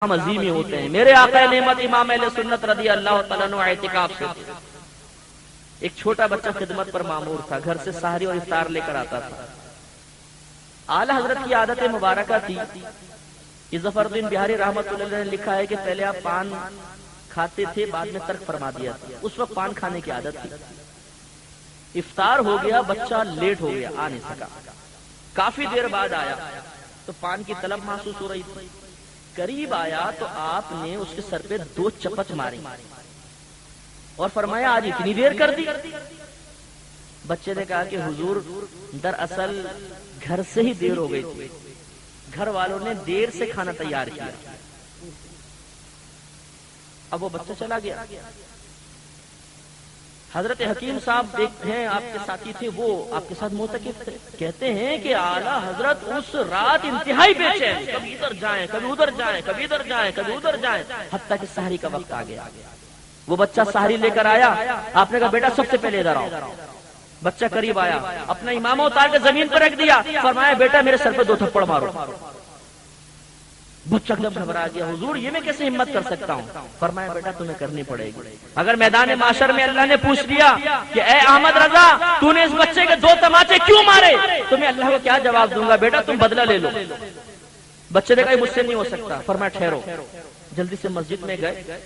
عظیم ہی ہوتے ہیں۔ میرے آقا نعمت امام اہل سنت رضی اللہ تعالیٰ عنہ اعتکاف سے ایک چھوٹا بچہ خدمت پر مامور تھا، گھر سے سحری اور افطار لے کر آتا تھا۔ اعلی حضرت کی عادت مبارکہ تھی، یہ ظفر الدین بہاری رحمۃ اللہ علیہ نے لکھا ہے کہ پہلے آپ پان کھاتے تھے، بعد میں ترک فرما دیا تھا۔ اس وقت پان کھانے کی عادت تھی۔ افطار ہو گیا، بچہ لیٹ ہو گیا، آ نہیں سکا، کافی دیر بعد آیا تو پان کی طلب محسوس ہو رہی تھی۔ قریب آیا تو آپ نے اس کے سر پہ 2 چپت ماری اور فرمایا آج اتنی دیر کر دی؟ بچے نے کہا کہ حضور دراصل گھر سے ہی دیر ہو گئی تھی، گھر والوں نے دیر سے کھانا تیار کیا۔ اب وہ بچہ چلا گیا۔ حضرت حکیم صاحب دیکھتے ہیں آپ کے ساتھی تھے، وہ آپ کے ساتھ معتکف تھے، کہتے ہیں کہ اعلیٰ حضرت اس رات انتہائی بے چین، کبھی ادھر جائیں کبھی ادھر جائیں، کبھی ادھر جائیں کبھی ادھر جائیں، حتیٰ کہ سحری کا وقت آ گیا۔ وہ بچہ سحری لے کر آیا، آپ نے کہا بیٹا سب سے پہلے ادھر آؤ۔ بچہ قریب آیا، اپنا امامہ اتار کے زمین پر رکھ دیا، فرمایا بیٹا میرے سر پہ 2 تھپڑ مارو۔ بچہ ایک دم گھبرا گیا، حضور یہ میں کیسے ہمت کر سکتا ہوں؟ فرمایا بیٹا تمہیں کرنی پڑے گی۔ اگر میدان معاشر میں اللہ نے پوچھ لیا کہ اے احمد رضا تو نے اس بچے کے 2 تماچے کیوں مارے، تو میں اللہ کو کیا جواب دوں گا؟ بیٹا تم بدلہ لے لو۔ بچے نے کہا مجھ سے نہیں ہو سکتا۔ فرمایا ٹھہرو۔ جلدی سے مسجد میں گئے،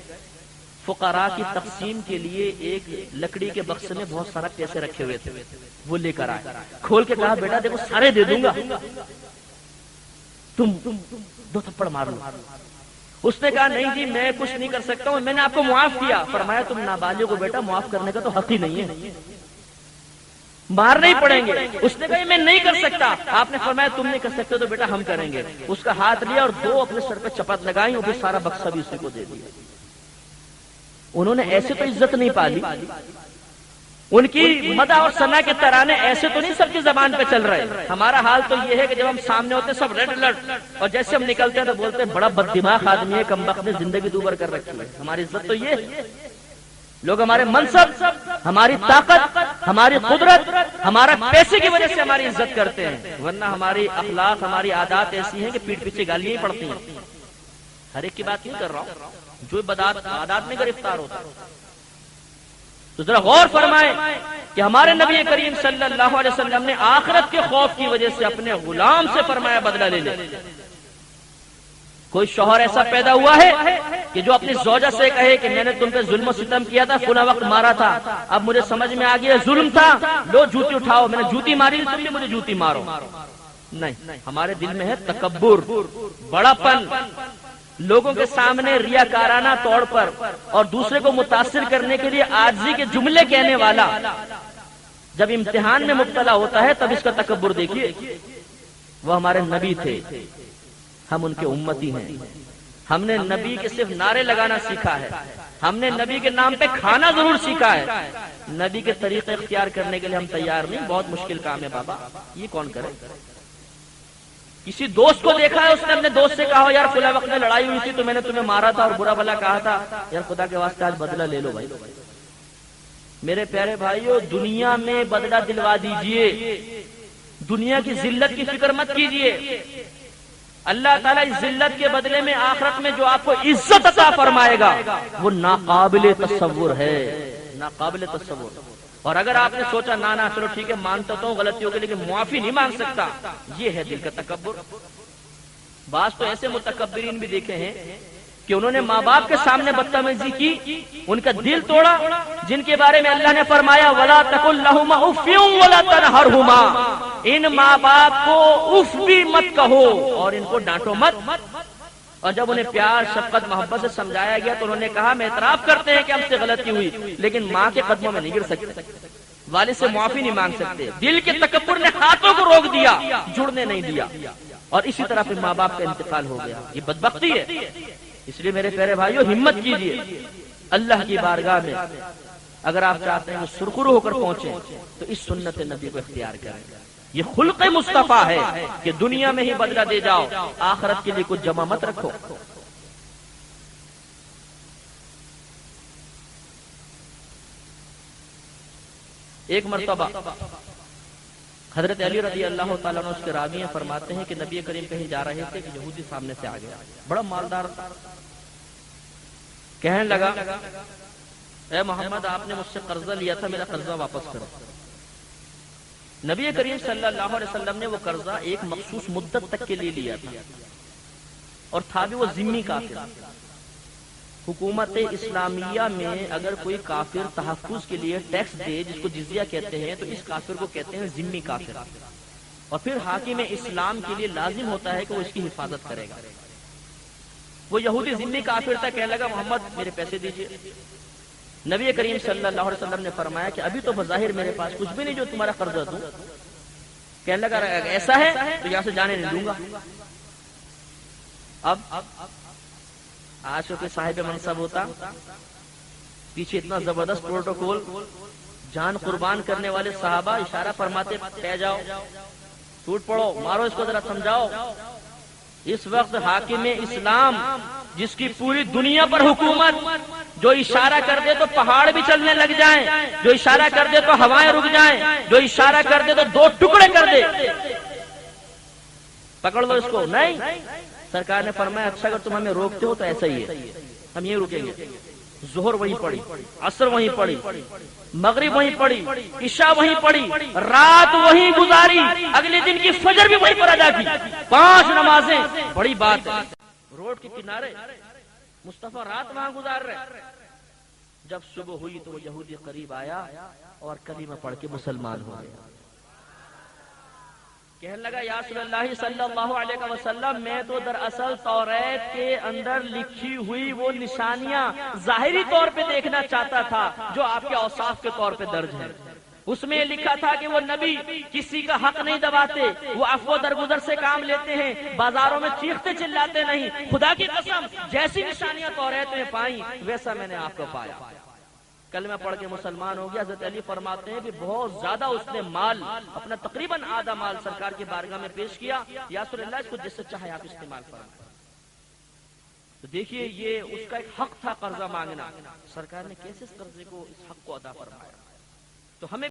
فقراء کی تقسیم کے لیے ایک لکڑی کے بکسے میں بہت سارا پیسے رکھے ہوئے تھے، وہ لے کر آئے، کھول کے کہا بیٹا دیکھو سارے دے دوں گا، تم 2 تھپڑ مار لو۔ اس نے کہا نہیں جی میں کچھ نہیں کر سکتا ہوں، میں نے آپ کو معاف کیا۔ فرمایا تم نابالغ کو بیٹا معاف کرنے کا تو حق ہی نہیں ہے، مارنے ہی پڑیں گے۔ اس نے کہا میں نہیں کر سکتا۔ آپ نے فرمایا تم نہیں کر سکتے تو بیٹا ہم کریں گے۔ اس کا ہاتھ لیا اور 2 اپنے سر پہ چپت لگائی اور پھر سارا بکسا بھی اسی کو دے دیا۔ انہوں نے ایسے تو عزت نہیں پالی، ان کی مدح اور ثنا کے ترانے ایسے تو نہیں سب کی زبان پہ چل رہے۔ ہمارا حال تو یہ ہے کہ جب ہم سامنے ہوتے سب ریڈ الرٹ، اور جیسے ہم نکلتے ہیں تو بولتے ہیں بڑا بد دماغ آدمی ہے، کمبخت نے زندگی دوبر کر رکھی ہے۔ ہماری عزت تو یہ ہے، لوگ ہمارے منصب، ہماری طاقت، ہماری قدرت، ہمارا پیسے کی وجہ سے ہماری عزت کرتے ہیں، ورنہ ہماری اخلاق، ہماری عادات ایسی ہیں کہ پیٹ پیچھے گالیاں ہی پڑتی ہیں۔ ہر ایک کی بات نہیں کر رہا ہوں، جو عادات میں گرفتار ہوتا ہے۔ تو ذرا غور فرمائیں کہ ہمارے نبی کریم صلی اللہ علیہ وسلم نے آخرت کے خوف کی وجہ سے اپنے غلام سے فرمایا بدلہ لے لے۔ کوئی شوہر ایسا پیدا ہوا ہے کہ جو اپنی زوجہ سے کہے کہ میں نے تم پہ ظلم و ستم کیا تھا، فلاں وقت مارا تھا، اب مجھے سمجھ میں آ گیا ظلم تھا، لو جوتی اٹھاؤ، میں نے جوتی ماری تم بھی مجھے جوتی مارو؟ نہیں، ہمارے دل میں ہے تکبر، بڑا پن، لوگوں کے سامنے ریاکارانہ طور پر اور دوسرے کو متاثر کرنے کے لیے عاجزی کے جملے کہنے والا جب امتحان میں مبتلا ہوتا ہے تب اس کا تکبر دیکھیے۔ وہ ہمارے نبی تھے، ہم ان کے امتی ہیں، ہم نے نبی کے صرف نعرے لگانا سیکھا ہے، ہم نے نبی کے نام پہ کھانا ضرور سیکھا ہے، نبی کے طریقے اختیار کرنے کے لیے ہم تیار نہیں۔ بہت مشکل کام ہے بابا، یہ کون کرے؟ کسی دوست کو دیکھا ہے، اس نے اپنے دوست سے کہا یار فلاں وقت میں لڑائی ہوئی تھی تو میں نے تمہیں مارا تھا اور برا بھلا کہا تھا، یار خدا کے واسطے آج بدلہ لے لو بھائی۔ میرے پیارے بھائیو، دنیا میں بدلہ دلوا دیجئے، دنیا کی ذلت کی فکر مت کیجئے۔ اللہ تعالیٰ اس ذلت کے بدلے میں آخرت میں جو آپ کو عزت عطا فرمائے گا وہ ناقابل تصور ہے، ناقابل تصور۔ اور اگر آپ نے سوچا نانا چلو ٹھیک ہے مانتا تو غلطیوں کے لیکن معافی نہیں مانگ سکتا، یہ ہے دل کا تکبر۔ بعض تو ایسے متکبرین بھی دیکھے ہیں کہ انہوں نے ماں باپ کے سامنے بدتمیزی کی، ان کا دل توڑا، جن کے بارے میں اللہ نے فرمایا وَلَا تَقُلْ لَهُمَا أُفٍّ وَلَا تَنْهَرْهُمَا، ان ماں باپ کو اف بھی مت کہو اور ان کو ڈانٹو مت۔ اور جب انہیں پیار، شفقت، محبت سے سمجھایا گیا تو انہوں نے کہا میں اعتراف کرتے ہیں کہ ہم سے غلطی ہوئی لیکن ماں کے قدموں میں نہیں گر سکتے، والد سے معافی نہیں مانگ سکتے۔ دل کے تکبر نے ہاتھوں کو روک دیا، جڑنے نہیں دیا، اور اسی طرح پھر ماں باپ کا انتقال ہو گیا۔ یہ بدبختی ہے۔ اس لیے میرے پیارے بھائیو ہمت کیجئے، اللہ کی بارگاہ میں اگر آپ چاہتے ہیں کہ سرخرو ہو کر پہنچیں تو اس سنت نبی کو اختیار کریں۔ یہ خلق مصطفیٰ ہے کہ دنیا میں ہی بدلہ دے جاؤ، آخرت کے لیے کچھ جمع مت رکھو۔ ایک مرتبہ حضرت علی رضی اللہ تعالیٰ عنہ اس کے راوی ہیں، فرماتے ہیں کہ نبی کریم کہیں جا رہے تھے کہ یہودی سامنے سے آ گیا، بڑا مالدار، کہنے لگا اے محمد آپ نے مجھ سے قرضہ لیا تھا، میرا قرضہ واپس کرو۔ نبی کریم صلی اللہ علیہ وسلم نے وہ قرضہ ایک مخصوص مدت تک کے لیے لیا تھا، اور تھا بھی وہ ذمی کافر۔ حکومت اسلامیہ میں اگر کوئی کافر تحفظ کے لیے ٹیکس دے، جس کو جزیہ کہتے ہیں، تو اس کافر کو کہتے ہیں ذمی کافر، اور پھر حاکم اسلام کے لیے لازم ہوتا ہے کہ وہ اس کی حفاظت کرے گا۔ وہ یہودی ذمی کافر تھا، کہنے لگا محمد میرے پیسے دیجیے۔ نبی کریم صلی اللہ علیہ وسلم نے فرمایا کہ ابھی تو بظاہر میرے پاس کچھ بھی نہیں جو تمہارا قرضہ دوں۔ کہنے لگا ایسا ہے تو یہاں سے جانے نہیں دوں گا۔ اب آج کو کوئی صاحب منصب ہوتا، پیچھے اتنا زبردست پروٹوکول، جان قربان کرنے والے صحابہ اشارہ فرماتے پہ جاؤ، ٹوٹ پڑو، مارو اس کو، ذرا سمجھاؤ۔ اس وقت حاکم اسلام جس کی پوری دنیا پر حکومت، جو اشارہ کر دے تو پہاڑ بھی چلنے لگ جائیں، جو اشارہ کر دے تو ہوائیں رک جائیں، جو اشارہ کر دے تو دو ٹکڑے کر دے، پکڑ لو اس کو۔ نہیں، سرکار نے فرمایا اچھا اگر تم ہمیں روکتے ہو تو ایسا ہی ہے، ہم یہ رکیں گے۔ ظہر وہیں پڑی، عصر وہیں پڑی، مغرب وہیں پڑی، عشاء وہیں پڑی، رات وہیں گزاری، اگلے دن کی فجر بھی وہیں پر ادا کی، 5 نمازیں۔ بڑی بات ہے، روڈ کے کنارے مصطفیٰ رات وہاں گزار رہے۔ جب صبح ہوئی تو وہ یہودی قریب آیا اور کلمہ پڑھ کے مسلمان ہو گیا۔ کہنے لگا یا رسول اللہ صلی اللہ علیہ وسلم، میں تو دراصل توریت کے اندر لکھی ہوئی وہ نشانیاں ظاہری طور پہ دیکھنا چاہتا تھا جو آپ کے اوصاف کے طور پہ درج ہیں۔ اس میں لکھا تھا کہ وہ نبی کسی کا حق نہیں دباتے، وہ عفو درگزر سے کام لیتے ہیں، بازاروں میں چیختے چلاتے نہیں۔ خدا کی قسم جیسی نشانیاں توریت میں پائیں ویسا میں نے آپ کو پایا۔ کلمہ پڑھ کے مسلمان ہو گیا۔ حضرت علی فرماتے ہیں کہ بہت زیادہ اس نے مال، اپنا تقریباً آدھا مال سرکار کی بارگاہ میں پیش کیا، یا رسول اللہ اس کو جس سے چاہے آپ استعمال فرمائیں۔ تو دیکھیے یہ اس کا ایک حق تھا قرضہ مانگنا، سرکار نے کیسے اس قرضے کو، اس حق کو ادا فرمایا۔ تو ہمیں